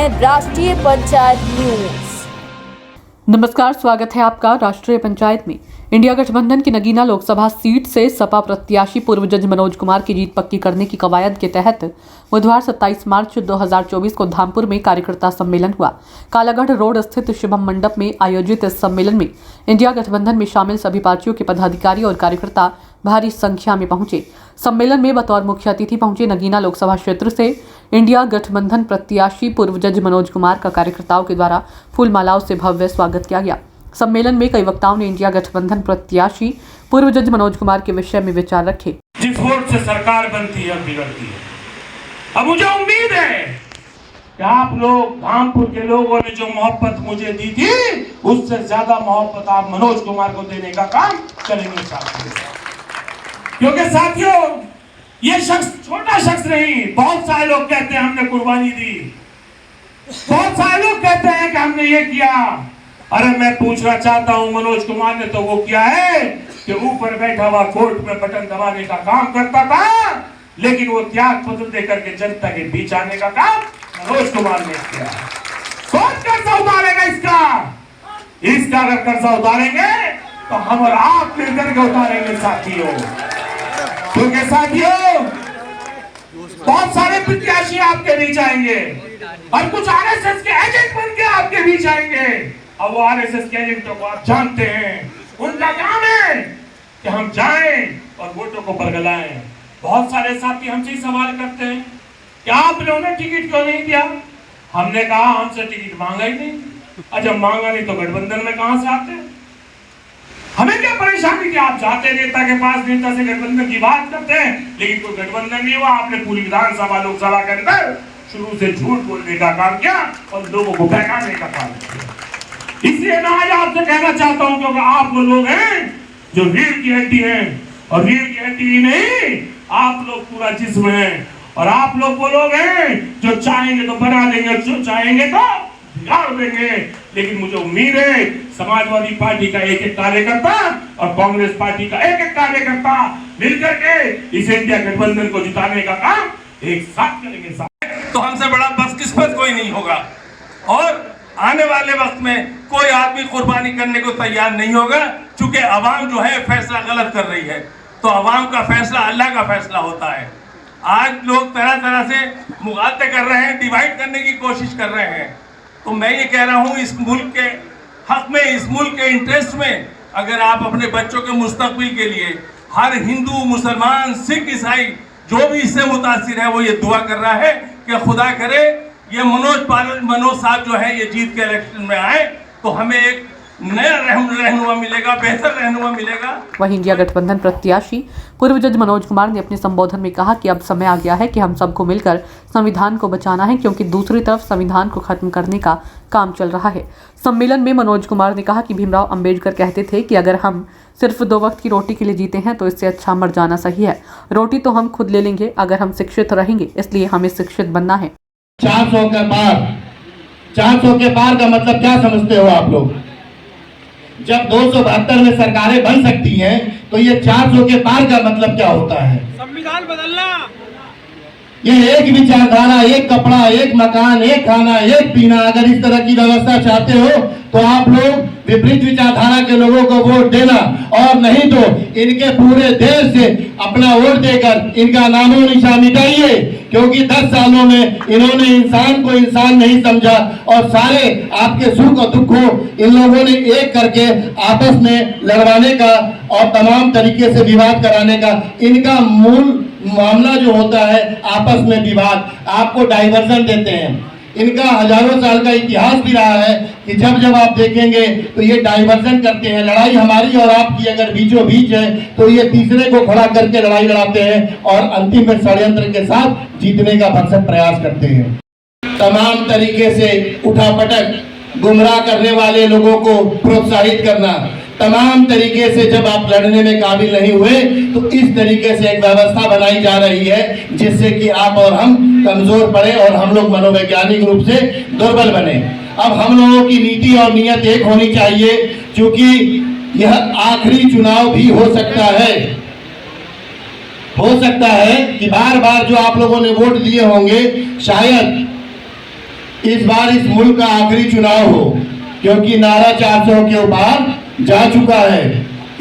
हैं राष्ट्रीय पंचायत न्यूज। नमस्कार, स्वागत है आपका राष्ट्रीय पंचायत में। इंडिया गठबंधन की नगीना लोकसभा सीट से सपा प्रत्याशी पूर्व जज मनोज कुमार की जीत पक्की करने की कवायद के तहत बुधवार 27 मार्च 2024 को धामपुर में कार्यकर्ता सम्मेलन हुआ। कालागढ़ रोड स्थित शिवम मंडप में आयोजित इस सम्मेलन में इंडिया गठबंधन में शामिल सभी पार्टियों के पदाधिकारी और कार्यकर्ता भारी संख्या में पहुंचे। सम्मेलन में बतौर मुख्य अतिथि पहुंचे नगीना लोकसभा क्षेत्र से इंडिया गठबंधन प्रत्याशी पूर्व जज मनोज कुमार का कार्यकर्ताओं के द्वारा फूल मालाओं से भव्य स्वागत किया गया। सम्मेलन में कई वक्ताओं ने इंडिया गठबंधन प्रत्याशी पूर्व जज मनोज कुमार के विषय में विचार रखे। जिस वोट से सरकार बनती है बिगड़ती है। अब मुझे उम्मीद है कि आप लोग धामपुर के लोगों ने जो मोहब्बत मुझे दी थी उससे ज्यादा मोहब्बत आप मनोज कुमार को देने का काम करेंगे साथियों। क्योंकि साथियों ये शख्स छोटा शख्स नहीं। बहुत सारे लोग कहते हैं हमने कुर्बानी दी, बहुत सारे लोग कहते हैं कि हमने ये किया। अरे मैं पूछना चाहता हूं, मनोज कुमार ने तो वो किया है कि ऊपर बैठा हुआ कोर्ट में बटन दबाने का काम करता था, लेकिन वो त्याग पत्र देकर के जनता के बीच आने का काम मनोज कुमार ने किया। कौन कर्जा उतारेगा इसका अगर कर्जा उतारेंगे तो हम और आप मिलकर के उतारेंगे साथियों। क्योंकि साथियों बहुत सारे प्रत्याशी आपके बीच आएंगे और कुछ आरएसएस के एजेंट बन के आपके बीच आएंगे। अब वो आरएसएस के एजेंटों को आप जानते हैं, उनका काम है कि हम जाएं और वोटों को बरगलाएं। बहुत सारे साथी हमसे ही सवाल करते हैं कि आपने उन्हें टिकट क्यों नहीं दिया। हमने कहा हमसे टिकट मांगा ही नहीं। अच्छा मांगा नहीं तो गठबंधन में कहां से आते हैं? हमें क्या परेशानी कि आप जाते नेता के पास, नेता से गठबंधन की बात करते हैं, लेकिन कोई गठबंधन नहीं हुआ। आपने पूरी विधानसभा लोकसभा के अंदर शुरू से झूठ बोलने का काम किया और लोगों को बहकाने का काम किया। इसलिए मैं आज आपसे कहना चाहता हूं क्योंकि आप वो लोग हैं जो रीढ़ की हड्डी हैं, और रीढ़ की हड्डी नहीं, आप लोग पूरा जिस्म हैं। और आप लोग वो लोग हैं जो चाहेंगे तो बना देंगे, जो चाहेंगे तो बिगाड़ देंगे। लेकिन मुझे उम्मीद है समाजवादी पार्टी का एक एक कार्यकर्ता और कांग्रेस पार्टी का एक एक कार्यकर्ता मिलकर के इस इंडिया गठबंधन को जिताने का काम एक साथ करेंगे। तो हमसे बड़ा बदकिस्मत कोई नहीं होगा और आने वाले वक्त में कोई आदमी कुर्बानी करने को तैयार नहीं होगा। चूंकि अवाम जो है फैसला गलत कर रही है, तो अवाम का फैसला अल्लाह का फैसला होता है। आज लोग तरह तरह से मुगालते कर रहे हैं, डिवाइड करने की कोशिश कर रहे हैं। तो मैं ये कह रहा हूँ, इस मुल्क के हक में, इस मुल्क के इंटरेस्ट में, अगर आप अपने बच्चों के मुस्तकबिल के लिए हर हिंदू, मुसलमान, सिख, ईसाई जो भी इससे मुतासिर है वो ये दुआ कर रहा है कि खुदा करे ये मनोज साहब जो है ये जीत के इलेक्शन में आए तो हमें एक नया रहनुमा मिलेगा, बेहतर रहनुमा मिलेगा। वहीं इंडिया गठबंधन प्रत्याशी पूर्व जज मनोज कुमार ने अपने संबोधन में कहा कि अब समय आ गया है कि हम सबको मिलकर संविधान को बचाना है, क्योंकि दूसरी तरफ संविधान को खत्म करने का काम चल रहा है। सम्मेलन में मनोज कुमार ने कहा कि भीमराव अंबेडकर कहते थे कि अगर हम सिर्फ 2 वक्त की रोटी के लिए जीते हैं तो इससे अच्छा मर जाना सही है। रोटी तो हम खुद ले लेंगे अगर हम शिक्षित रहेंगे, इसलिए हमें शिक्षित बनना है। 400 के पार का मतलब क्या समझते हो आप लोग? जब 272 में सरकारें बन सकती हैं तो ये 400 के पार का मतलब क्या होता है? संविधान बदलना। ये एक विचारधारा, एक कपड़ा, एक मकान, एक खाना, एक पीना, अगर इस तरह की व्यवस्था चाहते हो तो आप लोग विपरीत विचारधारा के लोगों को वोट देना, और नहीं तो इनके पूरे देश से अपना वोट देकर इनका नामो निशान मिटाइए। क्योंकि 10 सालों में इन्होंने इंसान को इंसान नहीं समझा और सारे आपके सुख और दुख को इन लोगों ने एक करके आपस में लड़वाने का और तमाम तरीके से विवाद कराने का इनका मूल मामला जो होता है आपस में विवाद, आपको डाइवर्जन देते हैं। इनका हजारों साल का इतिहास भी रहा है कि जब जब आप देखेंगे तो ये डाइवर्जन करते हैं। लड़ाई हमारी और आपकी अगर बीचों बीच है तो ये तीसरे को खड़ा करके लड़ाई लड़ाते हैं और अंतिम में षड्यंत्र के साथ जीतने का भरसक प्रयास करते हैं। तमाम तरीके से उठापटक, गुमराह करने वाले लोगों को प्रोत्साहित करना, तमाम तरीके से जब आप लड़ने में काबिल नहीं हुए तो इस तरीके से एक व्यवस्था बनाई जा रही है जिससे कि आप और हम कमजोर पड़े और हम लोग मनोवैज्ञानिक रूप से दुर्बल बने। अब हम लोगों की नीति और नियत एक होनी चाहिए, क्योंकि यह आखिरी चुनाव भी हो सकता है कि बार बार जो आप लोगों ने वोट दिए होंगे शायद इस बार इस मुल्क का आखिरी चुनाव हो, क्योंकि नारा 400 के ऊपर जा चुका है।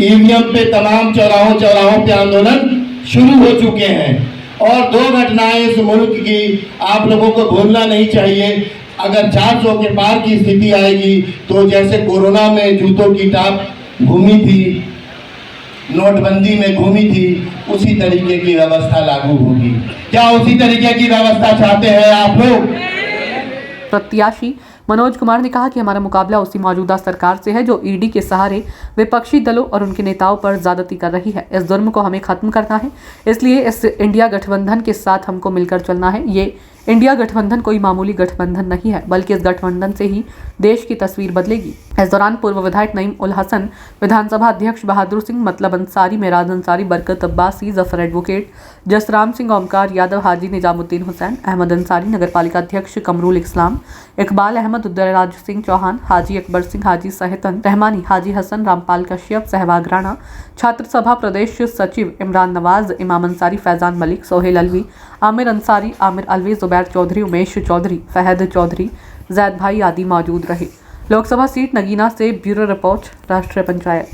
ईवीएम पे तमाम चौराहों पे आंदोलन शुरू हो चुके हैं और दो घटनाएं इस मुल्क की आप लोगों को भूलना नहीं चाहिए। अगर 400 के पार की स्थिति आएगी तो जैसे कोरोना में जूतों की टाप घूमी थी, नोटबंदी में घूमी थी, उसी तरीके की व्यवस्था लागू होगी। क्या उसी तरीके की व्यवस्था चाहते हैं आप लोग? प्रत्याशी मनोज कुमार ने कहा कि हमारा मुकाबला उसी मौजूदा सरकार से है जो ईडी के सहारे विपक्षी दलों और उनके नेताओं पर ज्यादती कर रही है। इस जुर्म को हमें खत्म करना है, इसलिए इस इंडिया गठबंधन के साथ हमको मिलकर चलना है। ये इंडिया गठबंधन कोई मामूली गठबंधन नहीं है, बल्कि इस गठबंधन से ही देश की तस्वीर बदलेगी। इस दौरान पूर्व विधायक नईम उल हसन, विधानसभा अध्यक्ष बहादुर सिंह, मतलब अंसारी, मेराज अंसारी, बरकत अब्बासी, जफर एडवोकेट, जसराम सिंह, ओमकार यादव, हाजी निजामुद्दीन हुसैन, अहमद अंसारी, नगरपालिका अध्यक्ष कमरुल इस्लाम, इकबाल अहमद, उदयराज सिंह चौहान, हाजी अकबर सिंह, हाजी सहितन रहमानी, हाजी हसन, रामपाल कश्यप, सहवाग राणा, छात्र सभा प्रदेश सचिव इमरान नवाज, इमाम अंसारी, फैजान मलिक, सोहेल अलवी, आमिर अंसारी, आमिर अलवी, जुबैर चौधरी, उमेश चौधरी, फहद चौधरी, जैद भाई आदि मौजूद रहे। लोकसभा सीट नगीना से ब्यूरो रिपोर्ट, राष्ट्रीय पंचायत।